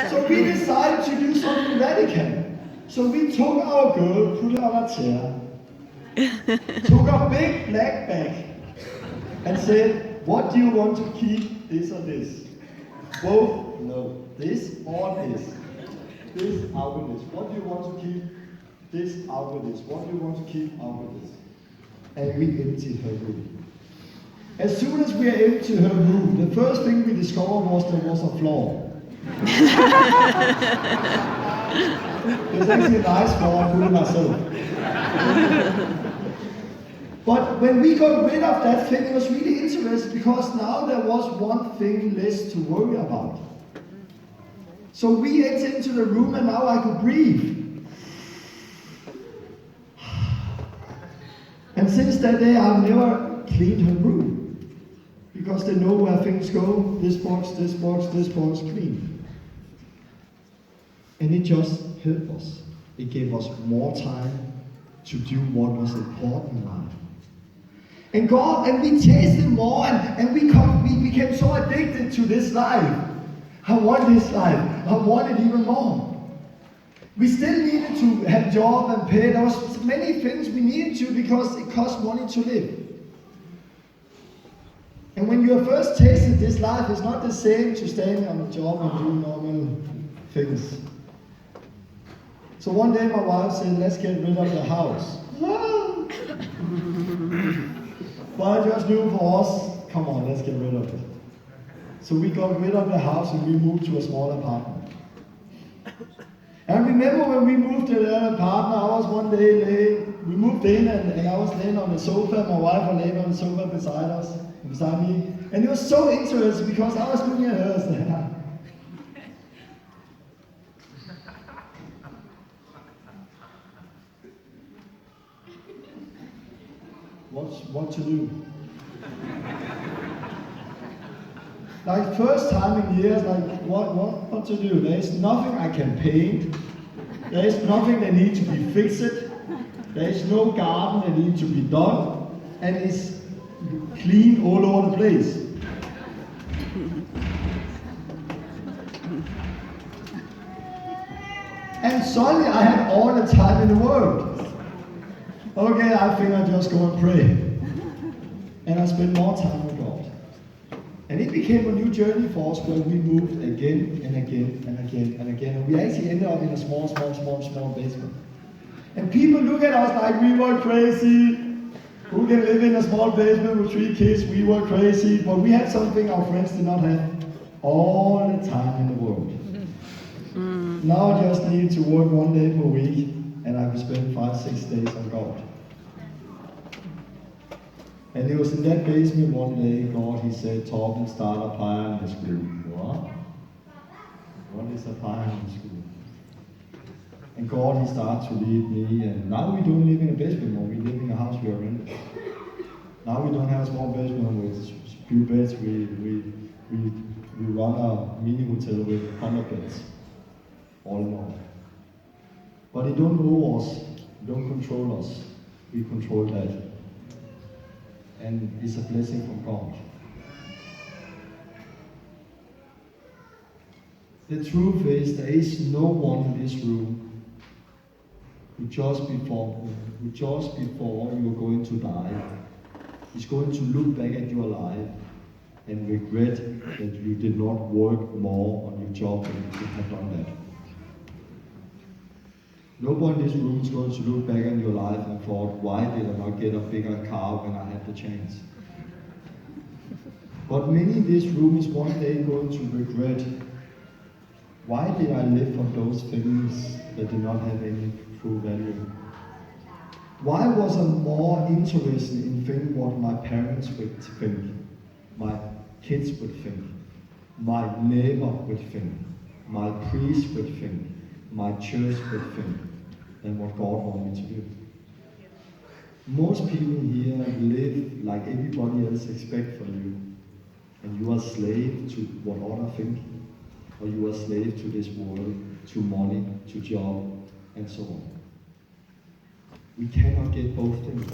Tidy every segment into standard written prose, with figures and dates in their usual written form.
So we decided to do something radical. So we took our girl, put her on a chair, took a big black bag, and said, what do you want to keep, this or this? Both, no. This or this. This out with this. What do you want to keep? This out with this. What do you want to keep out with this? And we emptied her room. As soon as we emptied her room, the first thing we discovered was there was a floor. It's actually a nice floor, I put it myself. But when we got rid of that thing, it was really interesting because now there was one thing less to worry about. So we entered into the room and now I could breathe. And since that day I've never cleaned her room. Because they know where things go, this box, this box, this box, clean. And it just helped us. It gave us more time to do what was important in life. And we tasted more and we became so addicted to this life. I want this life. I want it even more. We still needed to have a job and pay. There was many things we needed to because it cost money to live. And when you first tasted this life, it's not the same to staying on a job and do normal things. So one day my wife said, let's get rid of the house. But I just knew for us, come on, let's get rid of it. So we got rid of the house and we moved to a small apartment. And remember when we moved to that apartment, I was one day we moved in and I was laying on the sofa, my wife was laying on the sofa beside me. And it was so interesting because I was looking at her and said, what to do? Like first time in years, like what to do? There is nothing I can paint. There is nothing that needs to be fixed. There is no garden that needs to be done. And it's clean all over the place. And suddenly I had all the time in the world. Okay, I think I just go and pray. And I spend more time with God. And it became a new journey for us where we moved again and again and again and again. And we actually ended up in a small basement. And people look at us like we were crazy. Who can live in a small basement with 3 kids? We were crazy. But we had something our friends did not have. All the time in the world. Now I just need to work 1 day per week. And I could spend 5-6 days on God. And it was in that basement one day, God, he said, Torben, start a pioneer school. What? What is a pioneer school? And God, he started to lead me, and now we don't live in a basement anymore, we live in a house we are renting. Now we don't have a small basement with few beds, we run a mini hotel with 100 beds, all in all. But he don't owe us, he don't control us, we control that. And it's a blessing from God. The truth is, there is no one in this room who just before you are going to die is going to look back at your life and regret that you did not work more on your job and you could have done that. Nobody in this room is going to look back on your life and thought, why did I not get a bigger car when I had the chance? But many in this room is one day going to regret, why did I live for those things that did not have any true value? Why was I more interested in thinking what my parents would think, my kids would think, my neighbor would think, my priest would think, my church would think, than what God wanted me to do? Most people here live like everybody else expects from you, and you are slave to what others think, or you are slave to this world, to money, to job, and so on. We cannot get both things.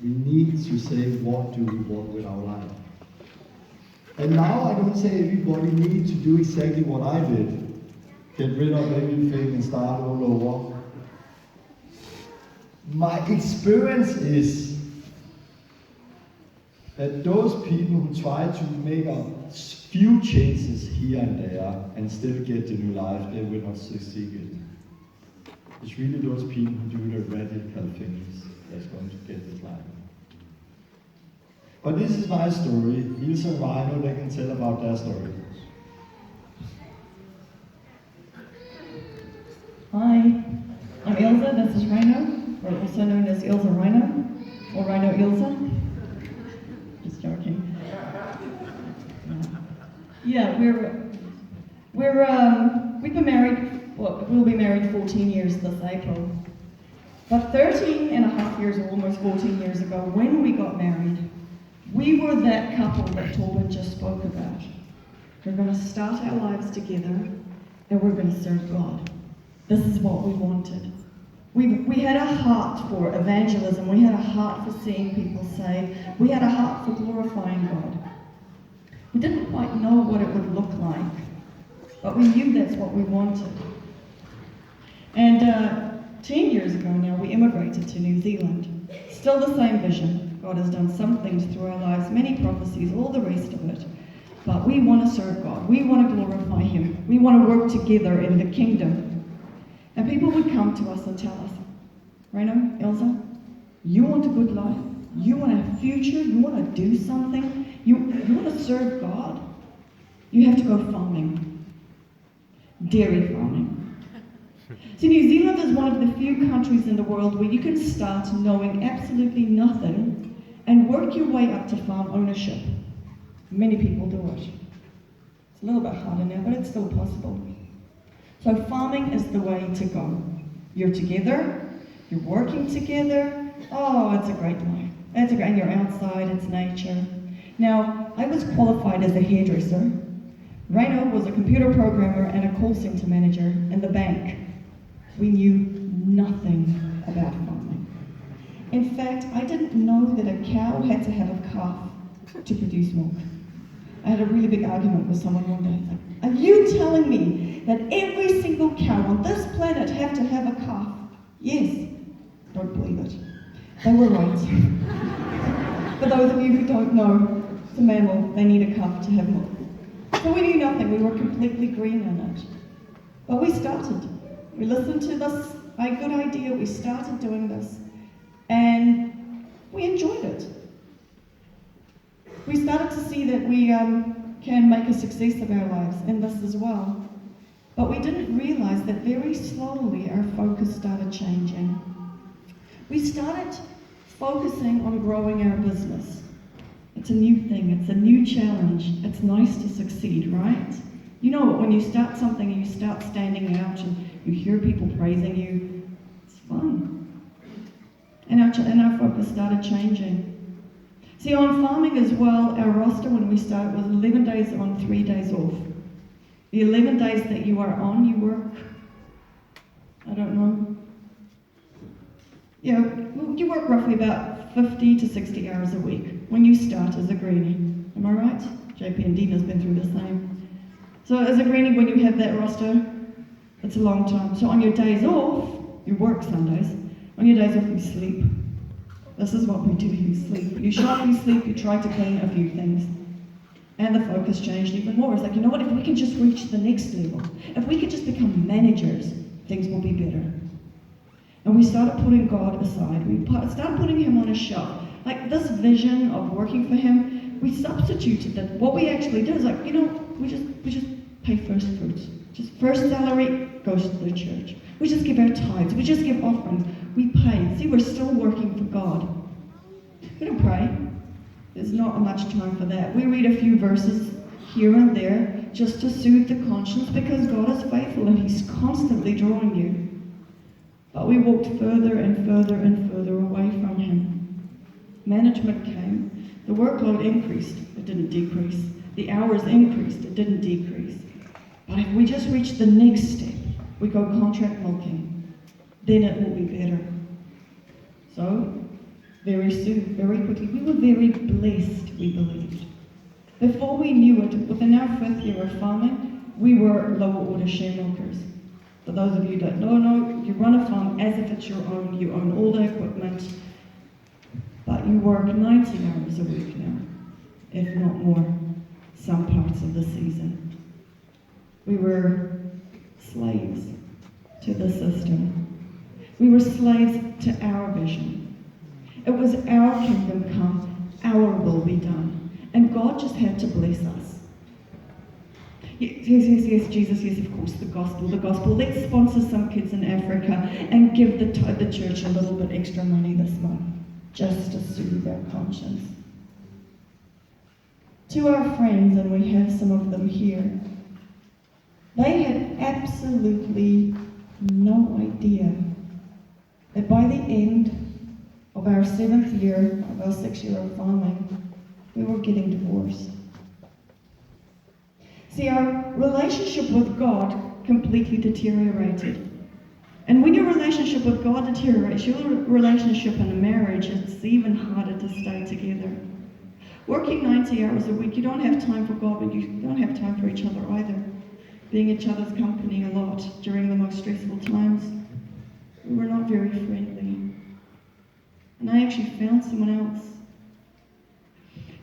We need to say, what do we want with our life? And now I don't say everybody needs to do exactly what I did. Get rid of everything and start all over. My experience is that those people who try to make a few changes here and there and still get the new life, they will not succeed. It's really those people who do the radical things that's going to get this life. But this is my story. Ilse and Rhino, they can tell about their story. Hi, I'm Ilse, this is Rhino, or also known as Ilse Rhino, or Rhino Ilse. Just joking. Yeah, we've been married, well, we'll be married 14 years this April. But 13 and a half years, or almost 14 years ago, when we got married, we were that couple that Torben just spoke about. We're going to start our lives together, and we're going to serve God. This is what we wanted. We had a heart for evangelism. We had a heart for seeing people saved. We had a heart for glorifying God. We didn't quite know what it would look like, but we knew that's what we wanted. And 10 years ago now, we immigrated to New Zealand. Still the same vision. God has done some things through our lives, many prophecies, all the rest of it. But we want to serve God. We want to glorify Him. We want to work together in the kingdom. And people would come to us and tell us, Rhino, Ilse, you want a good life? You want a future? You want to do something? You want to serve God? You have to go farming. Dairy farming. See, New Zealand is one of the few countries in the world where you can start knowing absolutely nothing and work your way up to farm ownership. Many people do it. It's a little bit harder now, but it's still possible. So farming is the way to go. You're together, you're working together. Oh, it's a great life. It's a great, and you're outside, it's nature. Now, I was qualified as a hairdresser. Rhino was a computer programmer and a call center manager in the bank. We knew nothing about farming. In fact, I didn't know that a cow had to have a calf to produce milk. I had a really big argument with someone one day. Like, are you telling me that every single cow on this planet have to have a calf? Yes. Don't believe it. They were right. For those of you who don't know, it's a mammal. They need a calf to have milk. So we knew nothing. We were completely green in it. But we started. We listened to this good idea. We started doing this. And we enjoyed it. We started to see that we can make a success of our lives in this as well. But we didn't realize that very slowly our focus started changing. We started focusing on growing our business. It's a new thing, it's a new challenge. It's nice to succeed, right? You know, when you start something and you start standing out and you hear people praising you, it's fun. And our focus started changing. See, on farming as well, our roster when we started was 11 days on, 3 days off. The 11 days that you are on, you work, I don't know, you work roughly about 50 to 60 hours a week when you start as a greenie. Am I right? JP and Dina's been through the same. So as a greenie, when you have that roster, it's a long time. So on your days off, you work Sundays. On your days off, you sleep. This is what we do, you sleep. You shop, you sleep, you try to clean a few things. And the focus changed even more. It's like, you know what, if we can just reach the next level, if we could just become managers, things will be better. And we started putting God aside. We started putting Him on a shelf. Like this vision of working for Him, we substituted that. What we actually did is like, we just pay first fruits. Just first salary goes to the church. We just give our tithes. We just give offerings. We pay. See, we're still working for God. We don't pray. There's not much time for that. We read a few verses here and there just to soothe the conscience because God is faithful and He's constantly drawing you. But we walked further and further and further away from Him. Management came. The workload increased. It didn't decrease. The hours increased. It didn't decrease. But if we just reach the next step, we go contract milking, then it will be better. So, very soon, very quickly, we were very blessed, we believed. Before we knew it, within our 5th year of farming, we were lower order share milkers. For those of you that don't know, you run a farm as if it's your own. You own all the equipment, but you work 90 hours a week now, if not more, some parts of the season. We were slaves to the system. We were slaves to our vision. It was our kingdom come, our will be done. And God just had to bless us. Yes, Jesus, yes, of course, the gospel. Let's sponsor some kids in Africa and give the church a little bit extra money this month, just to soothe their conscience. To our friends, and we have some of them here, they had absolutely no idea that by the end of our 7th year, of our 6th year of farming, we were getting divorced. See, our relationship with God completely deteriorated. And when your relationship with God deteriorates, your relationship in a marriage, it's even harder to stay together. Working 90 hours a week, you don't have time for God, but you don't have time for each other either. Being each other's company a lot during the most stressful times, we were not very friendly. And I actually found someone else.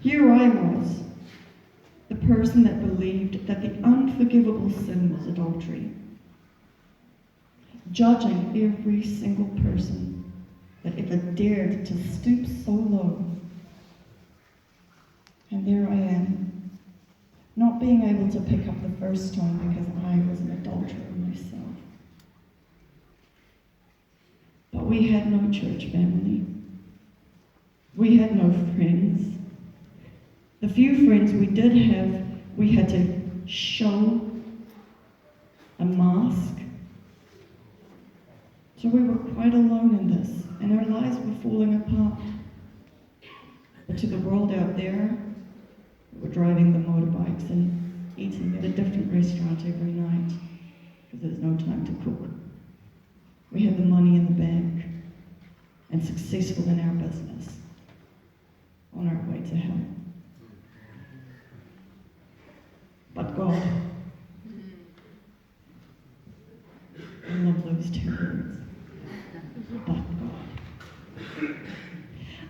Here I was, the person that believed that the unforgivable sin was adultery, judging every single person that ever dared to stoop so low. And there I am, not being able to pick up the first stone because I was an adulterer myself. But we had no church family. We had no friends. The few friends we did have, we had to show a mask. So we were quite alone in this, and our lives were falling apart. But to the world out there, we were driving the motorbikes and eating at a different restaurant every night, because there's no time to cook. We had the money in the bank, and successful in our business, on our way to hell. But God, I love those 2 words. But God.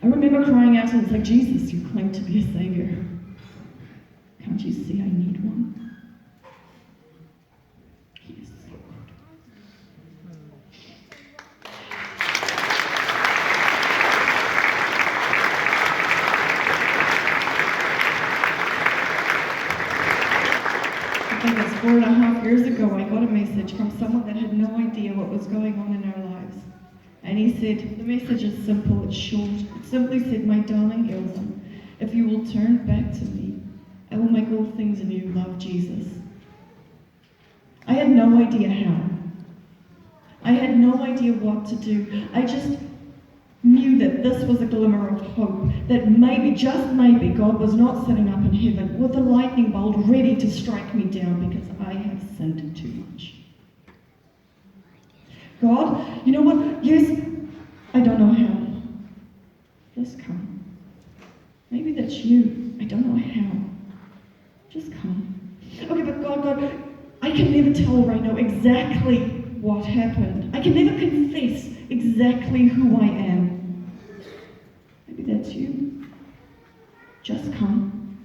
I remember crying out and it's like, Jesus, you claim to be a savior. Can't you see I need one? Yes, Lord. I think it's 4.5 years ago, I got a message from someone that had no idea what was going on in our lives. And he said, the message is simple, it's short. It simply said, my darling Elsa, if you will turn back to me, I will make all things new. Love, Jesus. I had no idea how. I had no idea what to do. I just knew that this was a glimmer of hope, that maybe, just maybe, God was not sitting up in heaven with a lightning bolt ready to strike me down because I have sinned too much. God, you know what? Yes, I don't know how. Just come. Maybe that's you. I don't know how. Just come. Okay, but God, I can never tell right now exactly what happened. I can never confess exactly who I am. Maybe that's you. Just come.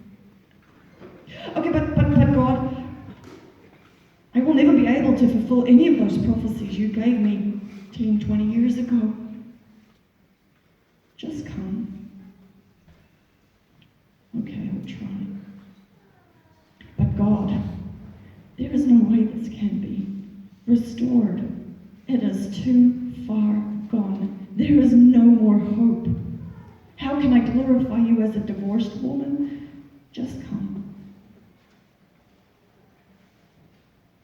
Okay, but God, I will never be able to fulfill any of those prophecies you gave me 10, 20 years ago. Just come. Okay, I'll try. But God, there is no way this can be restored. It is too far gone. There is no more hope. How can I glorify you as a divorced woman? Just come.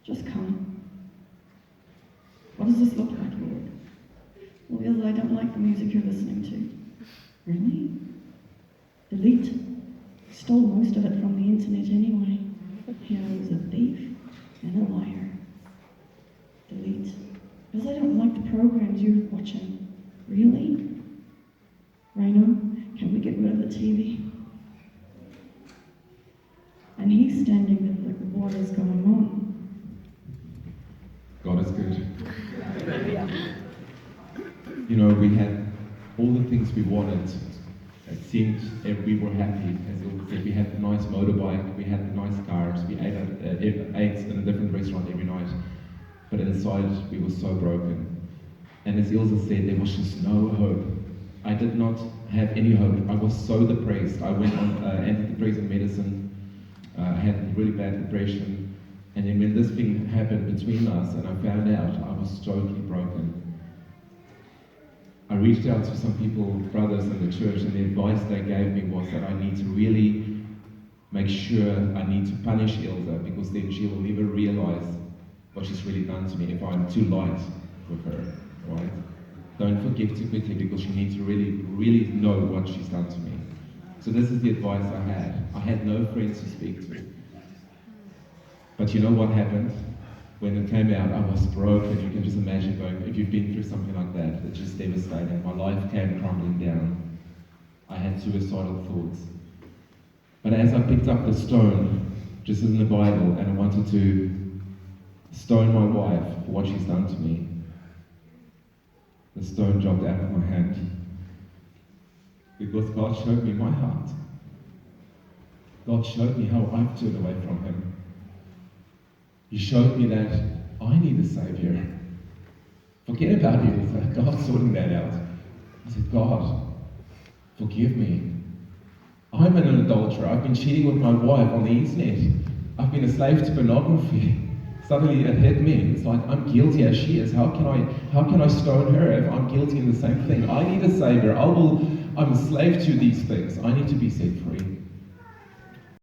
Just come. What does this look like, Lord? Well, Ilza, I don't like the music you're listening to. Really? Delete. Stole most of it from the internet anyway. Here I was a thief and a liar. Delete. Because I don't like the programs you're watching. Really? Reno, can we get rid of the TV? me standing there like, what is going on? God is good. You know, we had all the things we wanted. It seemed we were happy. As you said, we had a nice motorbike, we had nice cars, we ate in a different restaurant every night. But inside, we were so broken. And as Ilse said, there was just no hope. I did not have any hope. I was so depressed. I went on antidepressant medicine. I had really bad depression. And then when this thing happened between us and I found out, I was totally broken. I reached out to some people, brothers in the church, and the advice they gave me was that I need to really make sure I need to punish Ilse, because then she will never realize what she's really done to me if I'm too light with her, right? Don't forgive too quickly, because she needs to really know what she's done to me. So this is the advice I had. I had no friends to speak to. But you know what happened? When it came out, I was broken. You can just imagine going, if you've been through something like that, it's just devastating. My life came crumbling down. I had suicidal thoughts. But as I picked up the stone, just in the Bible, and I wanted to stone my wife for what she's done to me, the stone dropped out of my hand. Because God showed me my heart. God showed me how I've turned away from Him. He showed me that I need a Savior. Forget about it. God's sorting that out. I said, God, forgive me. I'm an adulterer. I've been cheating with my wife on the internet. I've been a slave to pornography. Suddenly it hit me. It's like, I'm guilty as she is. How can I stone her if I'm guilty in the same thing? I need a Savior. I'm a slave to these things. I need to be set free.